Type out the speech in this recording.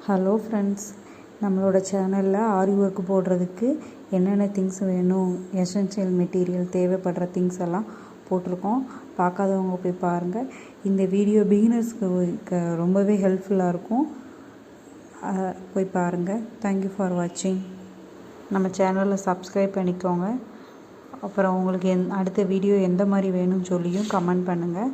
Hello friends, நம்மளோட சேனலில் ஆரி work போடுறதுக்கு என்னென்ன திங்ஸ் வேணும், எசென்ஷியல் மெட்டீரியல் தேவைப்படுற எல்லாம் போட்டிருக்கோம். பார்க்காதவங்க போய் பாருங்கள். இந்த வீடியோ பிகினர்ஸ்க்கு ரொம்பவே ஹெல்ப்ஃபுல்லாக இருக்கும். போய் பாருங்கள். தேங்க்யூ ஃபார் வாட்சிங். நம்ம சேனலை சப்ஸ்கிரைப் பண்ணிக்கோங்க. அப்புறம் உங்களுக்கு அடுத்த வீடியோ எந்த மாதிரி வேணும்னு சொல்லியும் கமெண்ட் பண்ணுங்கள்.